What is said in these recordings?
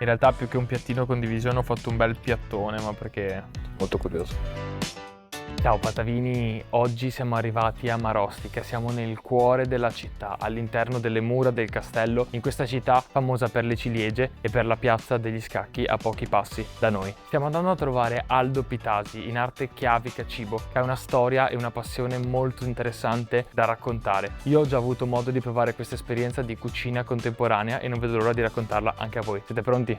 In realtà più che un piattino condivisione ho fatto un bel piattone, ma perché Molto curioso. Ciao Patavini, oggi siamo arrivati a Marostica, siamo nel cuore della città, all'interno delle mura del castello, in questa città famosa per le ciliegie e per la piazza degli scacchi a pochi passi da noi. Stiamo andando a trovare Aldo Pitasi, in arte Chiavica Cibo, che ha una storia e una passione molto interessante da raccontare. Io ho già avuto modo di provare questa esperienza di cucina contemporanea e non vedo l'ora di raccontarla anche a voi. Siete pronti?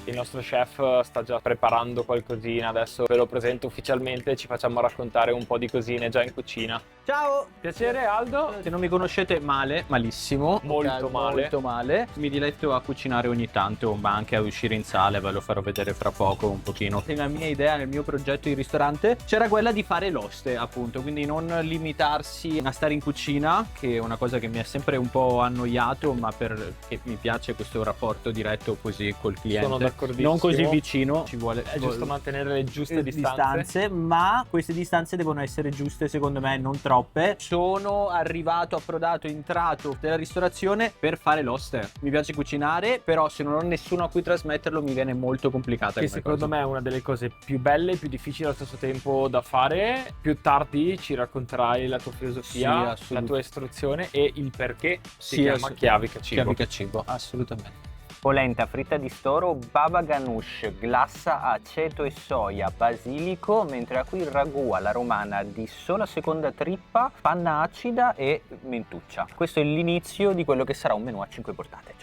Il nostro chef sta già preparando qualcosina, adesso ve lo presento ufficialmente e ci facciamo raccontare un po' di cosine già in cucina. Ciao! Piacere Aldo? Se non mi conoscete malissimo, Molto ok, male. molto male. Mi diletto a cucinare ogni tanto, ma anche a uscire in sala, ve lo farò vedere fra poco un pochino. La mia idea nel mio progetto di ristorante c'era quella di fare l'oste, appunto, quindi non limitarsi a stare in cucina, che è una cosa che mi è sempre un po' annoiato, ma perché mi piace questo rapporto diretto così col cliente. Sono d'accordissimo. Non così vicino, ci vuole È giusto mantenere le giuste distanze. ma queste distanze devono essere giuste, secondo me, non troppe. Sono arrivato, approdato, entrato della ristorazione per fare l'oste. Mi piace cucinare, però se non ho nessuno a cui trasmetterlo mi viene molto complicata. Che secondo me è una delle cose più belle e più difficili allo stesso tempo da fare. Più tardi ci racconterai la tua filosofia, Sì, la tua istruzione e il perché si chiama Chiavica Cibo. Chiavica Cibo, assolutamente. Polenta fritta di storo, baba ganoush, glassa a aceto e soia, basilico, mentre a qui il ragù alla romana di sola seconda trippa, panna acida e mentuccia. Questo è l'inizio di quello che sarà un menù a 5 portate.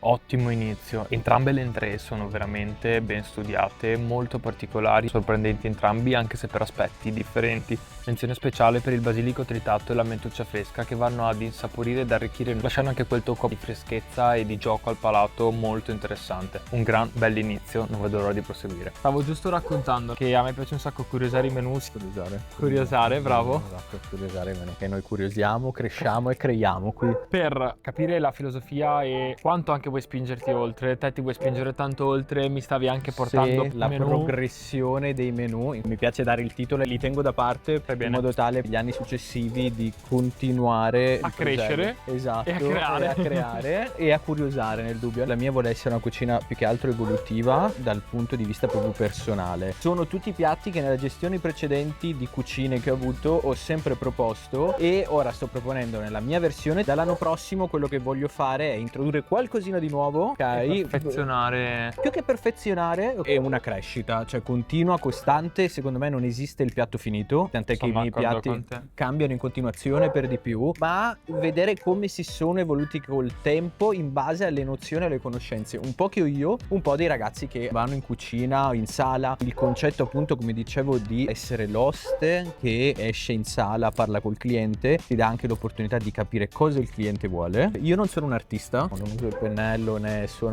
Ottimo inizio. Entrambe le entrée sono veramente ben studiate, molto particolari, sorprendenti entrambi anche se per aspetti differenti. Menzione speciale per il basilico tritato e la mentuccia fresca che vanno ad insaporire ed arricchire, lasciando anche quel tocco di freschezza e di gioco al palato molto interessante. Un gran bell'inizio, non vedo l'ora di proseguire. Stavo giusto raccontando che a me piace un sacco curiosare i menù. Curiosare, bravo. Esatto, curiosare meno. Che noi curiosiamo, cresciamo e creiamo qui. Per capire la filosofia e quanto anche vuoi spingerti oltre, te ti vuoi spingere tanto oltre, mi stavi anche portando la menù. progressione dei menù. Mi piace dare il titolo e li tengo da parte in bene. modo tale gli anni successivi di continuare A il crescere progetto. Esatto, e a creare. e a creare e a curiosare nel dubbio. La mia vuole essere una cucina più che altro evolutiva dal punto di vista proprio personale. Sono tutti piatti che nelle gestioni precedenti di cucine che ho avuto ho sempre proposto e ora sto proponendo nella mia versione. Dall'anno prossimo quello che voglio fare è introdurre qualcosina di nuovo, ok? Perfezionare. Più che perfezionare è una crescita, cioè continua, costante. Secondo me non esiste il piatto finito, tant'è che i miei piatti cambiano in continuazione per di più, ma vedere come si sono evoluti col tempo in base alle nozioni e alle conoscenze, un po' che ho io, un po' dei ragazzi che vanno in cucina, in sala. Il concetto appunto, come dicevo, di essere l'oste che esce in sala, parla col cliente, ti dà anche l'opportunità di capire cosa il cliente vuole. Io non sono un artista, non uso il pennello né sono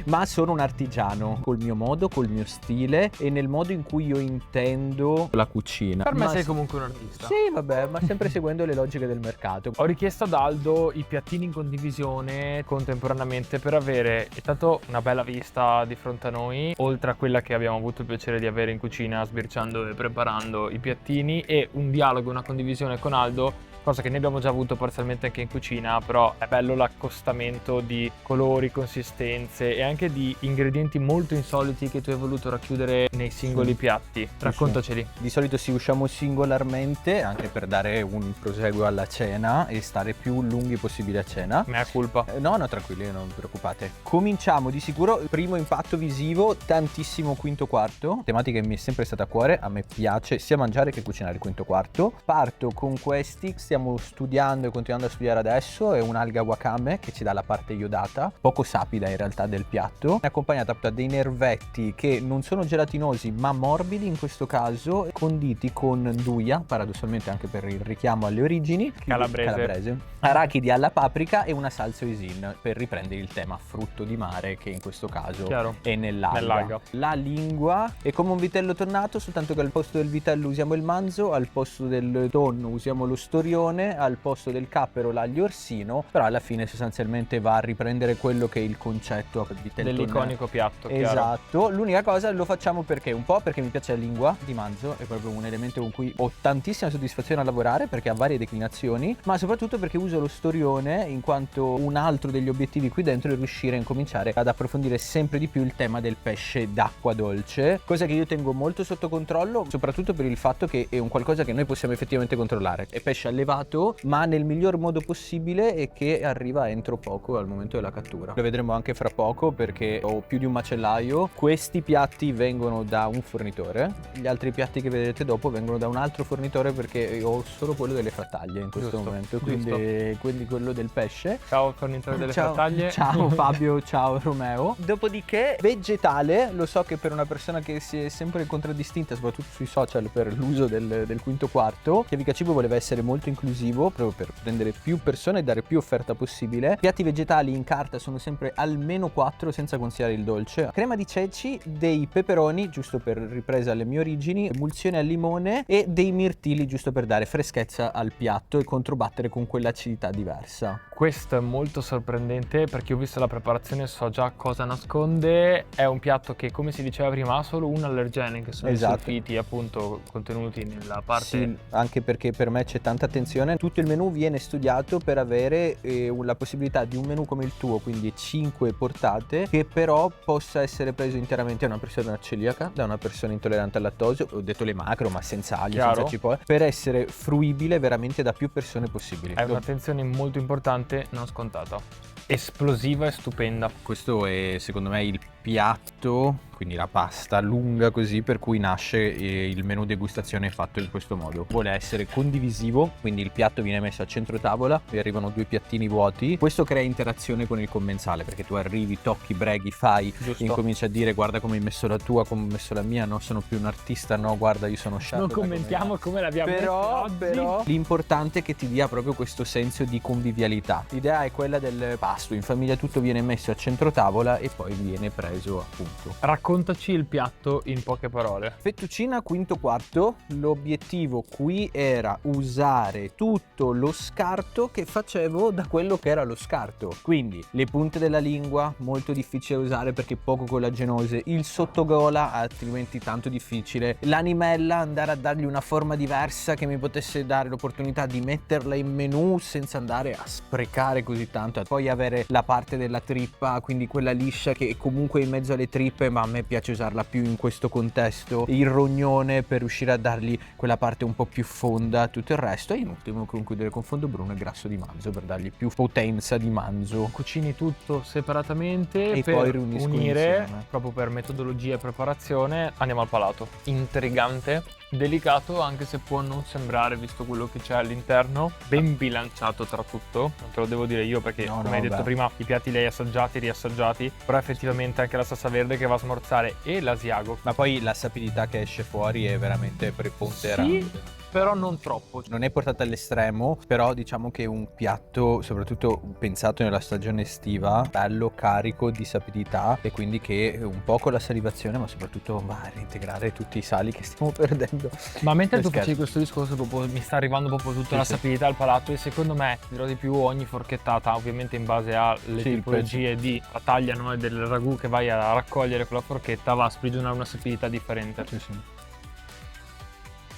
ma sono un artigiano col mio modo, col mio stile e nel modo in cui io intendo la cucina. Per me sei comunque un artista. Sì, vabbè, ma sempre seguendo le logiche del mercato. Ho richiesto ad Aldo i piattini in condivisione contemporaneamente per avere intanto una bella vista di fronte a noi, oltre a quella che abbiamo avuto il piacere di avere in cucina sbirciando e preparando i piattini, e un dialogo, una condivisione con Aldo, cosa che ne abbiamo già avuto parzialmente anche in cucina, però è bello l'accostamento di colori, consistenze e anche di ingredienti molto insoliti che tu hai voluto racchiudere nei singoli piatti. Raccontaceli. Di solito si usciamo singolarmente anche per dare un proseguo alla cena e stare più lunghi possibile a cena. Mea culpa. No, tranquilli, non vi preoccupate. Cominciamo di sicuro, primo impatto visivo, tantissimo quinto quarto, tematica che mi è sempre stata a cuore, a me piace sia mangiare che cucinare il quinto quarto. Parto con questi, stiamo studiando e continuando a studiare adesso, è un'alga wakame che ci dà la parte iodata, poco sapida in realtà del piatto, è accompagnata da dei nervetti che non sono gelatinosi ma morbidi in questo caso, conditi con nduja, paradossalmente anche per il richiamo alle origini calabrese, arachidi alla paprica e una salsa hoisin per riprendere il tema frutto di mare che in questo caso è nell'alga. La lingua è come un vitello tonnato, soltanto che al posto del vitello usiamo il manzo, al posto del tonno usiamo lo storione storione al posto del cappero, l'aglio orsino, però alla fine sostanzialmente va a riprendere quello che è il concetto di Telton. Dell'iconico piatto, chiaro. Esatto, l'unica cosa lo facciamo perché un po' perché mi piace la lingua di manzo, è proprio un elemento con cui ho tantissima soddisfazione a lavorare perché ha varie declinazioni, ma soprattutto perché uso lo storione in quanto un altro degli obiettivi qui dentro è riuscire a incominciare ad approfondire sempre di più il tema del pesce d'acqua dolce, cosa che io tengo molto sotto controllo, soprattutto per il fatto che è un qualcosa che noi possiamo effettivamente controllare. È pesce allevato, ma nel miglior modo possibile e che arriva entro poco al momento della cattura. Lo vedremo anche fra poco perché ho più di un macellaio. Questi piatti vengono da un fornitore, gli altri piatti che vedrete dopo vengono da un altro fornitore perché ho solo quello delle frattaglie in questo momento, quindi quello del pesce. Ciao fornitore delle Ciao. frattaglie. Ciao Fabio, ciao Romeo. Dopodiché vegetale, lo so che per una persona che si è sempre contraddistinta soprattutto sui social per l'uso del quinto quarto, Chiavica Cibo voleva essere molto inclusivo proprio per prendere più persone e dare più offerta possibile. Piatti vegetali in carta sono sempre almeno 4 senza considerare il dolce. Crema di ceci, dei peperoni giusto per ripresa alle mie origini, emulsione al limone e dei mirtilli giusto per dare freschezza al piatto e controbattere con quell'acidità diversa. Questo è molto sorprendente perché ho visto la preparazione e so già cosa nasconde. È un piatto che, come si diceva prima, ha solo un allergene, che sono Esatto. i sulfiti appunto contenuti nella parte. Sì, anche perché per me c'è tanta attenzione. Tutto il menù viene studiato per avere la possibilità di un menù come il tuo, quindi 5 portate, che però possa essere preso interamente da una persona celiaca, da una persona intollerante al lattosio, ho detto le macro ma senza aglio, Chiaro. senza cipolla, per essere fruibile veramente da più persone possibili. È un'attenzione molto importante, non scontata. Esplosiva e stupenda. Questo è secondo me il piatto, quindi la pasta lunga così, per cui nasce il menù degustazione fatto in questo modo. Vuole essere condivisivo, quindi il piatto viene messo a centro tavola e arrivano 2 piattini vuoti. Questo crea interazione con il commensale perché tu arrivi, tocchi, breghi, fai, Giusto. incominci a dire guarda come hai messo la tua, come ho messo la mia, no sono più un artista, no guarda io sono chef. Non da come commentiamo come l'abbiamo però, messa oggi. però l'importante è che ti dia proprio questo senso di convivialità. L'idea è quella del pasto in famiglia, tutto viene messo a centro tavola e poi viene preso appunto. Raccontaci il piatto in poche parole. Fettuccina quinto quarto, l'obiettivo qui era usare tutto lo scarto che facevo da quello che era lo scarto, quindi le punte della lingua molto difficile da usare perché poco collagenose, il sottogola altrimenti tanto difficile, l'animella andare a dargli una forma diversa che mi potesse dare l'opportunità di metterla in menù senza andare a sprecare così tanto, poi avere la parte della trippa, quindi quella liscia che è comunque in mezzo alle trippe, ma a me piace usarla più in questo contesto, il rognone per riuscire a dargli quella parte un po' più fonda, tutto il resto, e in ultimo concludere con fondo bruno e grasso di manzo per dargli più potenza di manzo. Cucini tutto separatamente E per poi riunisco unire insieme. proprio per metodologia e preparazione. Andiamo al palato. Intrigante, delicato anche se può non sembrare visto quello che c'è all'interno, ben bilanciato tra tutto, non te lo devo dire io perché come hai detto prima i piatti li hai assaggiati, riassaggiati, però effettivamente anche la salsa verde che va a smorzare e l'asiago. Ma poi la sapidità che esce fuori è veramente preponderante. Sì, però non troppo. Non è portata all'estremo, però diciamo che è un piatto soprattutto pensato nella stagione estiva, bello carico di sapidità e quindi che un po' con la salivazione ma soprattutto va a reintegrare tutti i sali che stiamo perdendo. Ma mentre tu Scherzo. facevi questo discorso proprio, mi sta arrivando proprio tutta la sì. sapidità al palato e secondo me, dirò di più, ogni forchettata ovviamente in base alle Sì, tipologie di la taglia, no, e del ragù che vai a raccogliere con la forchetta va a sprigionare una sapidità differente.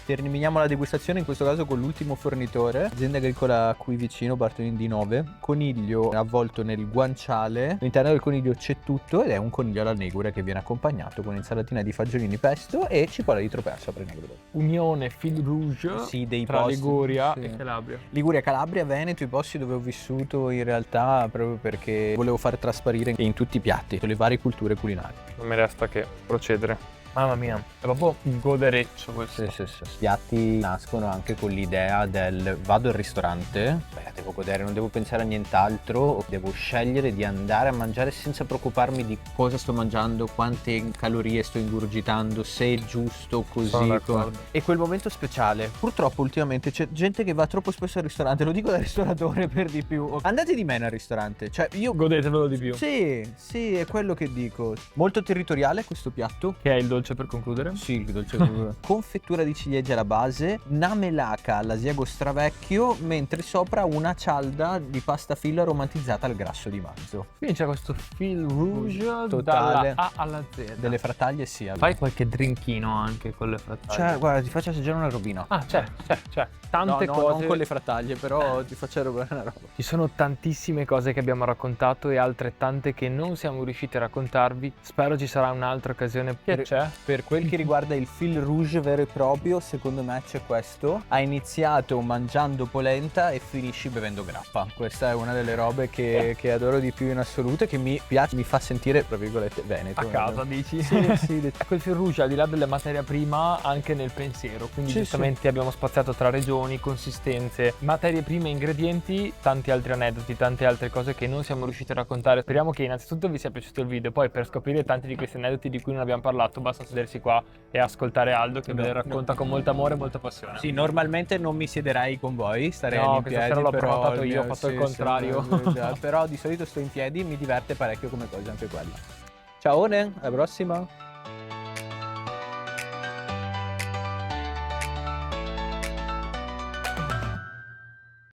Terminiamo la degustazione in questo caso con l'ultimo fornitore, azienda agricola qui vicino, Bartolini di Nove, coniglio avvolto nel guanciale, all'interno del coniglio c'è tutto ed è un coniglio alla negura che viene accompagnato con insalatina di fagiolini pesto e cipolla di tropea sopra il negro. Unione fil rouge Sì, dei tra posti, Liguria sì. e Calabria. Liguria, Calabria, Veneto, i posti dove ho vissuto in realtà proprio perché volevo far trasparire in tutti i piatti le varie culture culinarie. Non mi resta che procedere. Mamma mia, è proprio un godereccio questo. Sì. I piatti nascono anche con l'idea del vado al ristorante, devo godere, non devo pensare a nient'altro, devo scegliere di andare a mangiare senza preoccuparmi di cosa sto mangiando, quante calorie sto ingurgitando, se è giusto Sono così. d'accordo. E quel momento speciale. Purtroppo ultimamente c'è gente che va troppo spesso al ristorante, lo dico da ristoratore per di più. Andate di meno al ristorante, cioè io... Godetevelo di più. Sì, è quello che dico. Molto territoriale questo piatto. Che è il dolce dolce per concludere? Sì, il dolce confettura di ciliegie alla base, namelaka all'asiago stravecchio, mentre sopra una cialda di pasta filo aromatizzata al grasso di manzo. Quindi c'è questo fil rouge Totale. dalla A alla Z. Delle frattaglie sì. Fai qualche drinkino anche con le frattaglie. Cioè, guarda, ti faccio assaggiare una robina. Ah, c'è. Tante no, cose. non con le frattaglie, però ti faccio una roba. Ci sono tantissime cose che abbiamo raccontato e altrettante che non siamo riusciti a raccontarvi. Spero ci sarà un'altra occasione. Che c'è? Per quel che riguarda il fil rouge vero e proprio, secondo me c'è questo. Ha iniziato mangiando polenta e finisci bevendo grappa. Questa è una delle robe che adoro di più in assoluto e che mi piace, mi fa sentire, tra virgolette, veneto. A casa, dici? Sì. Quel fil rouge, al di là della materia prima, anche nel pensiero. Quindi giustamente abbiamo spaziato tra regioni, consistenze, materie prime, ingredienti, tanti altri aneddoti, tante altre cose che non siamo riusciti a raccontare. Speriamo che innanzitutto vi sia piaciuto il video. Poi per scoprire tanti di questi aneddoti di cui non abbiamo parlato, basta sedersi qua e ascoltare Aldo che ve le racconta con molto amore e molta passione. Sì, normalmente non mi siederei con voi, starei No, in questa piedi, sera l'ho però prenotato io, ho fatto il contrario. Però di solito sto in piedi, mi diverte parecchio come cosa anche quella. Ciao, alla prossima!